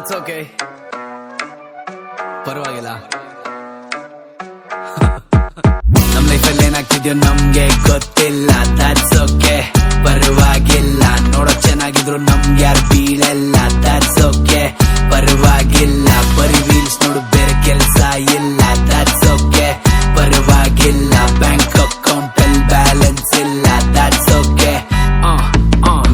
that's okay. ಪರವಾಗಿಲ್ಲ. ನಮ್ ಲೈಫಲ್ಲಿ ಏನಾಗ್ತಿದ್ಯೋ ನಮ್ಗೆ ಗೊತ್ತಿಲ್ಲ, that's okay. ಪರವಾಗಿಲ್ಲ, ನೋಡೋಕ್ ಚೆನ್ನಾಗಿದ್ರು ನಮ್ಗೆ ಯಾರು ಬೀಳಲ್ಲ, that's okay. ಪರವಾಗಿಲ್ಲ, ಬರೀ ವೀಲ್ಸ್ ನೋಡು ಬೇರೆ ಕೆಲ್ಸ ಇಲ್ಲ, that's okay. ಪರವಾಗಿಲ್ಲ, ಬ್ಯಾಂಕ್ ಅಕೌಂಟ್ ಅಲ್ಲಿ ಬ್ಯಾಲೆನ್ಸ್ ಇಲ್ಲ, that's okay.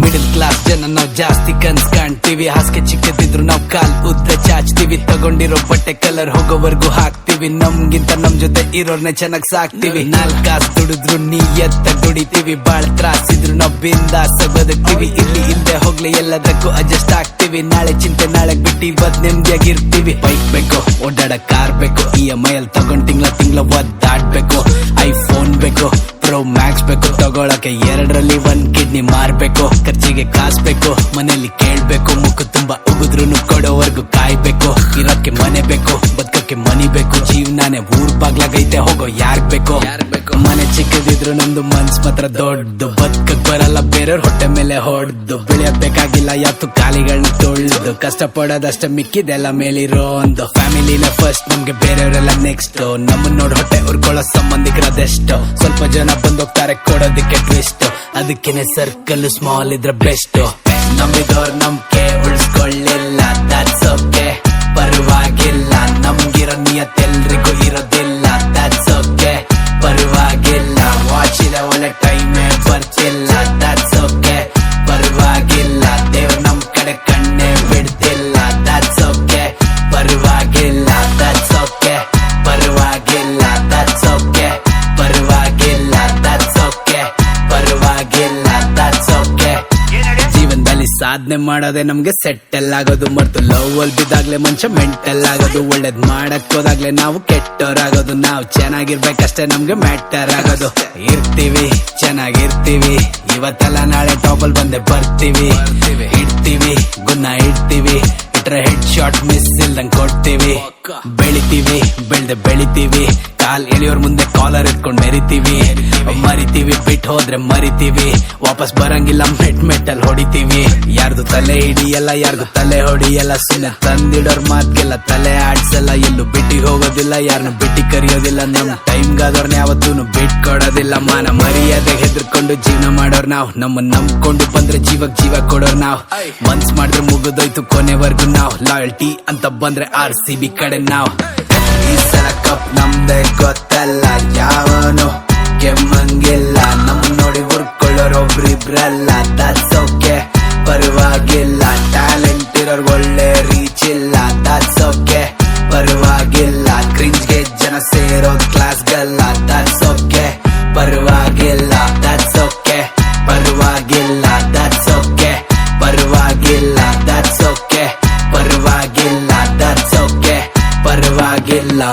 ಮಿಡಲ್ ಕ್ಲಾಸ್ ಜನ ನಾವ್ ಜಾಸ್ತಿ ಕನ್ಸ್ ಕಾಣ್ತೀವಿ, ಹಾಸಿಗೆ ಚಿಕ್ಕದಿದ್ರು ನಾವ್ ಕಾಲ್ ಉದ್ದ ಚಾಚ್ತೀವಿ, ತಗೊಂಡಿರೋ ಬಟ್ಟೆ ಕಲರ್ ಹೋಗೋವರ್ಗು ಹಾಕ್ತಿವಿ, ನಮ್ಗಿಂತ ನಮ್ ಜೊತೆ ಇರೋರ್ನ ಚೆನ್ನಾಗ್ ಸಾಕ್ತಿವಿ, ನಾಲ್ಕಾಸ್ ದುಡಿದ್ರು ನೀಯತ್ತ ದುಡಿತೀವಿ, ಬಾಳ್ ತ್ರಾಸಿದ್ರು ನಾವ್ ಬಿಂದಾಸ್ ಬದುಕ್ತಿವಿ, ಇಲ್ಲಿ ಹಿಂದೆ ಹೋಗ್ಲಿ ಎಲ್ಲದಕ್ಕೂ ಅಡ್ಜಸ್ಟ್ ಆಗ್ತಿವಿ, ನಾಳೆ ಚಿಂತೆ ನಾಳೆ ಬಿಟ್ಟು ಇವತ್ ನೆಮ್ಮದಿಯಾಗಿರ್ತೀವಿ. ಬೈಕ್ ಬೇಕು, ಓಡಾಡ ಕಾರ್ ಬೇಕು, EMI ಅಲ್ಲಿ ತಗೊಂಡ್ ತಿಂಗ್ಳ ಒದ್ದಾಡ್ಬೇಕು, ಐಫೋನ್ ಬೇಕು, ಪ್ರೋ ಮ್ಯಾಕ್ಸ್ ಬೇಕು, ತಗೊಳಕ್ಕೆ 2ರಲ್ಲಿ 1 ಕಿಡ್ನಿ ಮಾರ್ಬೇಕು, ಖರ್ಚಿಗೆ ಕಾಸ್ ಬೇಕು, ಮನೇಲಿ ಕೇಳ್ಬೇಕು, ಮುಖ ತುಂಬಾ ಉಗಿದ್ರು ಕೊಡೋವರ್ಗು ಕಾಯ್ಬೇಕು, ಇರೋಕ್ಕೆ ಮನೆ ಬೇಕು, ಬದುಕಕ್ಕೆ ಮನಿ ಬೇಕು, ಜೀವನಾನೇ ಊರ್ ಬಾಗ್ಲಾಗೈತೆ ಹೋಗೋ ಯಾರ್ ಬೇಕು. ಮನೆ ಚಿಕ್ಕದಿದ್ರು ನಮ್ದು ಮನ್ಸ್ ಮಾತ್ರ ದೊಡ್ಡದು, ಬದುಕಕ್ ಬರಲ್ಲ ಬೇರೆಯವ್ರ ಹೊಟ್ಟೆ ಮೇಲೆ ಹೊಡ್ದು, ಬೆಳೆಯಬೇಕಾಗಿಲ್ಲ ಯಾವತ್ತು ಕಾಲಿಗಳನ್ನ ತೊಳ್ದು, ಕಷ್ಟ ಪಡೋದಷ್ಟ ಮಿಕ್ಕಿದೆಲ್ಲ ಮೇಲಿರೋ ಒಂದು, ಫ್ಯಾಮಿಲಿನ ಫಸ್ಟ್ ನಮ್ಗೆ ಬೇರೆಯವರೆಲ್ಲ ನೆಕ್ಸ್ಟ್, ನಮ್ಮನ್ನ ನೋಡ್ ಹೊಟ್ಟೆ ಉರ್ಕೊಳ್ಳೋ ಸಂಬಂಧಿಕರದೆಷ್ಟು, ಸ್ವಲ್ಪ ಜನ ಬಂದೋಗ್ತಾರೆ ಕೊಡೋದಕ್ಕೆ ಟ್ವಿಸ್ಟ್, ಅದಕ್ಕೇನೆ ಸರ್ಕಲ್ ಸ್ಮಾಲ್ ಇದ್ರೆ ಬೆಸ್ಟ್, ನಂಬಿದವ್ರ ನಂಬಿಕೆ ಉಳಿಸ್ಕೊಳ್ಳಿಲ್ಲ, that's okay. ಪರವಾಗಿಲ್ಲ, ನಮ್ಗಿರೋ ನಿಯತ್ತೆಲ್ರಿಗೂ ಇರೋದಿಲ್ಲ, that's okay. ಪರವಾಗಿಲ್ಲ, ವಾಚಿದ ಒಳ್ಳೆ ಟೈಮೇ ಬರ್ತಿಲ್ಲ, that's okay. ಪರವಾಗಿಲ್ಲ, ದೇವ್ರ ನಮ್ ಕಡೆ ಕಣ್ಣೆ ಬಿಡ್ತಿಲ್ಲ, that's okay. ಪರವಾಗಿಲ್ಲ, that's okay. ಪರವಾಗಿಲ್ಲ, that's okay. ಪರವಾಗಿಲ್ಲ, that's okay. ಪರವಾಗಿಲ್ಲ, that's okay. ಜೀವನದಲ್ಲಿ ಸಾಧನೆ ಮಾಡೋದೇ ನಮ್ಗೆ ಸೆಟ್ಟಲ್ ಆಗೋದು, ಮರ್ತು ಲವ್ ಅಲ್ಲಿ ಬಿದ್ದಾಗ್ಲೇ ಮನುಷ್ಯ ಮೆಂಟಲ್ ಆಗೋದು, ಒಳ್ಳೇದ್ ಮಾಡಕ್ ಹೋದಾಗ್ಲೇ ನಾವು ಕೆಟ್ಟೋರಾಗೋದು, ನಾವು ಚೆನ್ನಾಗಿರ್ಬೇಕಷ್ಟೇ ನಮ್ಗೆ ಮ್ಯಾಟರ್ ಆಗೋದು, ಇರ್ತೀವಿ ಚೆನ್ನಾಗಿರ್ತೀವಿ, ಇವತ್ತೆಲ್ಲ ನಾಳೆ ಟಾಪಲ್ ಬಂದೆ ಬರ್ತೀವಿ, ಇಡ್ತೀವಿ ಗುನ್ನ ಇಡ್ತೀವಿ, ಇಟ್ರೆ ಹೆಡ್ ಶಾಟ್ ಮಿಸ್ ಇಲ್ದಂಗ್ ಕೊಡ್ತೀವಿ, ಬೆಳಿತೀವಿ ಬೆಳಿತೀವಿ, ಕಾಲ್ ಎಳಿಯೋರ್ ಮುಂದೆ ಕಾಲರ್ ಎತ್ಕೊಂಡ್ ಮೆರಿತೀವಿ, ಮರಿತೀವಿ ಬಿಟ್ಟು ಹೋದ್ರೆ ಮರಿತೀವಿ, ವಾಪಸ್ ಬರಂಗಿಲ್ಲ ಮೆಟ್ಟಲ್ ಹೊಡಿತೀವಿ, ಯಾರ್ದು ತಲೆ ಹಿಡಿಯಲ್ಲ ಯಾರ್ದು ತಲೆ ಹೊಡಿಯಲ್ಲ, ಸುಮ್ಮನೆ ತಂದಿಡೋರ್ ಮಾತ್ಗೆಲ್ಲ ತಲೆ ಆಡ್ಸಲ್ಲ, ಎಲ್ಲೂ ಬಿಟ್ಟಿಗೆ ಹೋಗೋದಿಲ್ಲ ಯಾರನ್ನು ಬಿಟ್ಟಿ ಕರಿಯೋದಿಲ್ಲ, ನಮ್ ಟೈಮ್ಗಾದವ್ರನ್ನ ಯಾವತ್ತೂ ಬಿಟ್ಕೊಡೋದಿಲ್ಲ, ಮಾನ ಮರ್ಯಾದೆ ಹೆದರ್ಕೊಂಡು ಜೀವನ ಮಾಡೋರ್ ನಾವ್, ನಮ್ಮನ್ನ ನಂಬ್ಕೊಂಡು ಬಂದ್ರೆ ಜೀವಕ್ ಜೀವ ಕೊಡೋರ್ ನಾವ್, ಮನ್ಸ್ ಮಾಡಿದ್ರೆ ಮುಗಿದೋಯ್ತು ಕೊನೆವರ್ಗು ನಾವ್, ಲಾಯಲ್ಟಿ ಅಂತ ಬಂದ್ರೆ RCB ಕಡೆ ನಾವ್, ಈ ಸಲ ಕಪ್ ನಮ್ದೆ ಗೊತ್ತಲ್ಲ ಯಾವನು ಕೆಮ್ಮಂಗಿಲ್ಲ, ನಮ್ ನೋಡಿ ಹುರ್ಕೊಳ್ಳೋರು ಒಬ್ರಿಬ್ರಲ್ಲ, that's okay. ಪರವಾಗಿಲ್ಲ, ಟ್ಯಾಲೆಂಟ್ ಇರೋರ್ ಒಳ್ಳೆ ರೀಚ್ ಇಲ್ಲ, that's okay. ಪರವಾಗಿಲ್ಲ, ಕ್ರಿಂಜ್ಗೆ ಜನ ಸೇರೋದ್ ಕ್ಲಾಸ್ಗಲ್ಲ, that's okay. ಪರವಾಗಿಲ್ಲ, that's okay. ಪರವಾಗಿಲ್ಲ, that's okay. ಪರವಾಗಿಲ್ಲ, that's okay. ಪರವಾಗಿಲ್ಲ, that's okay. ಪರವಾಗಿಲ್ಲ.